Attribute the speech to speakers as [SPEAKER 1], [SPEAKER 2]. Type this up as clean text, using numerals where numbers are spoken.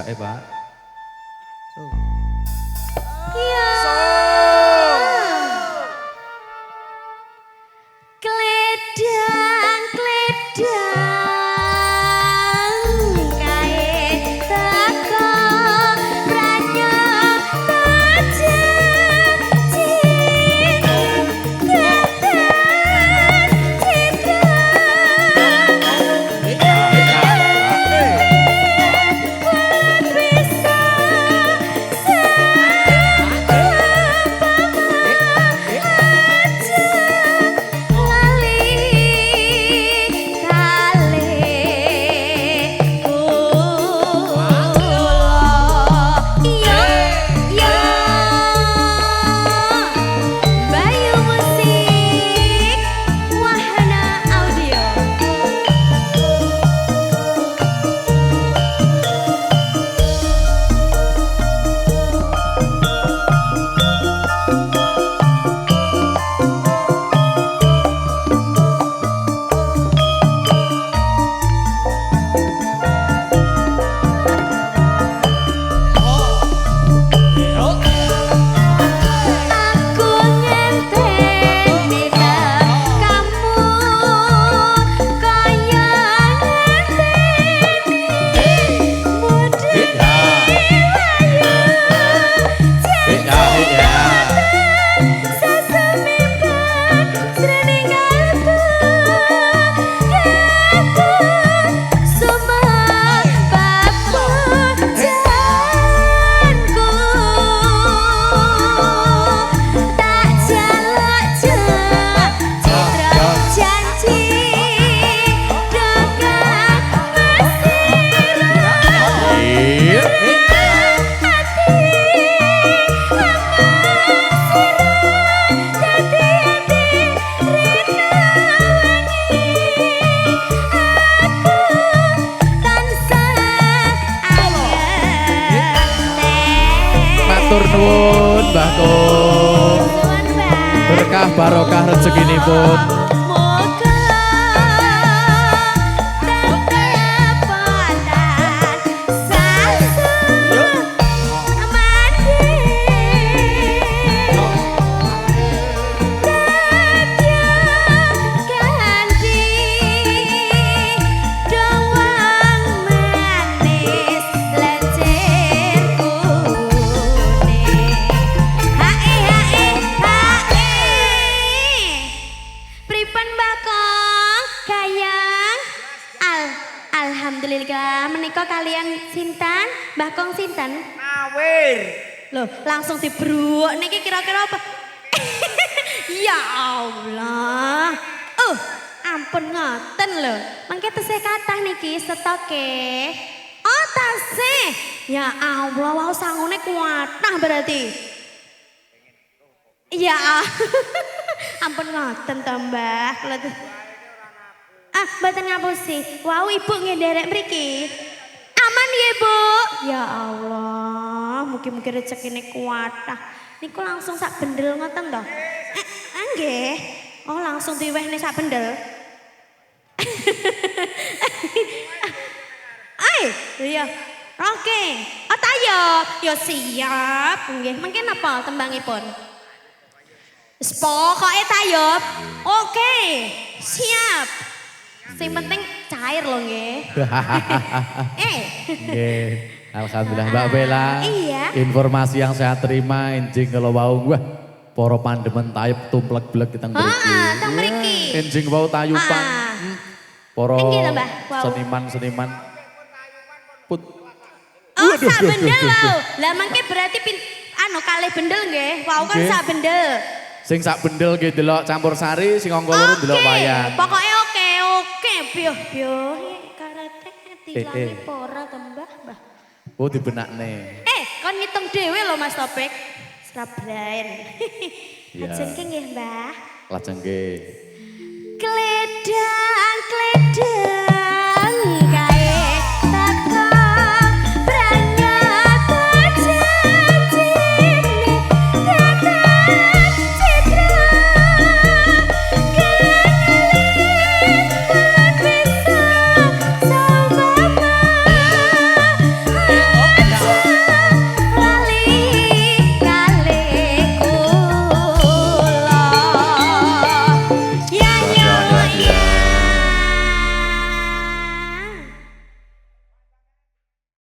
[SPEAKER 1] gak Pak?
[SPEAKER 2] Ya. Kledang, kledang, kae teko ranyo tajam cincin ketan citra bisa
[SPEAKER 1] Matur nuwun Mbah Kung. Berkah barokah rezekinipun.
[SPEAKER 2] Alhamdulillah, menika kalian sinten? Mbah Kong sinten?
[SPEAKER 3] Awir.
[SPEAKER 2] Loh, langsung dibruuk niki kira-kira apa? Ya Allah. Ampun ngoten lho. Mangke tesih kathah niki stoke. Oh, tasih. Ya Allah, wau sangune kuatah berarti. Ya. Ampun ngoten to, Mbah. Mboten ngapusi. Wau Ibu ngenderek mriki. Aman ya, Bu? Ya Allah, mugi-mugi rezekine kuatah. Niku langsung sak bendel ngoten to? Nggih. Oh, langsung diwehne sak bendel. Iya. Oke. Tayub. Ya siap. Nggih, mangke napa tembangipun? Pokoke tayub. Oke. Siap. Sing penting cair loh nggih.
[SPEAKER 1] Nggih. Alhamdulillah Mbak Bella.
[SPEAKER 2] Iya.
[SPEAKER 1] Informasi yang saya terima enjing kalau wau wah para pandemen tayub tumplek-blek kita mriki.
[SPEAKER 2] Teng mriki.
[SPEAKER 1] Enjing wau tayupan. Para seniman-seniman.
[SPEAKER 2] Oh, sak bendel lho. Lah mangke berarti kalih bendel nggih. Wau kan sak bendel.
[SPEAKER 1] Sing sak bendel nggih delok campur sari, sing angka loro delok wayang.
[SPEAKER 2] Pokoke oke. Biyo karate tilane ora to, Mbah.
[SPEAKER 1] Oh, dibenakne.
[SPEAKER 2] Kon ngitung dhewe lho Mas Topik. Srabrain.
[SPEAKER 1] Iya.
[SPEAKER 2] Lajeng nggih, Mbah.
[SPEAKER 1] Lajeng nggih.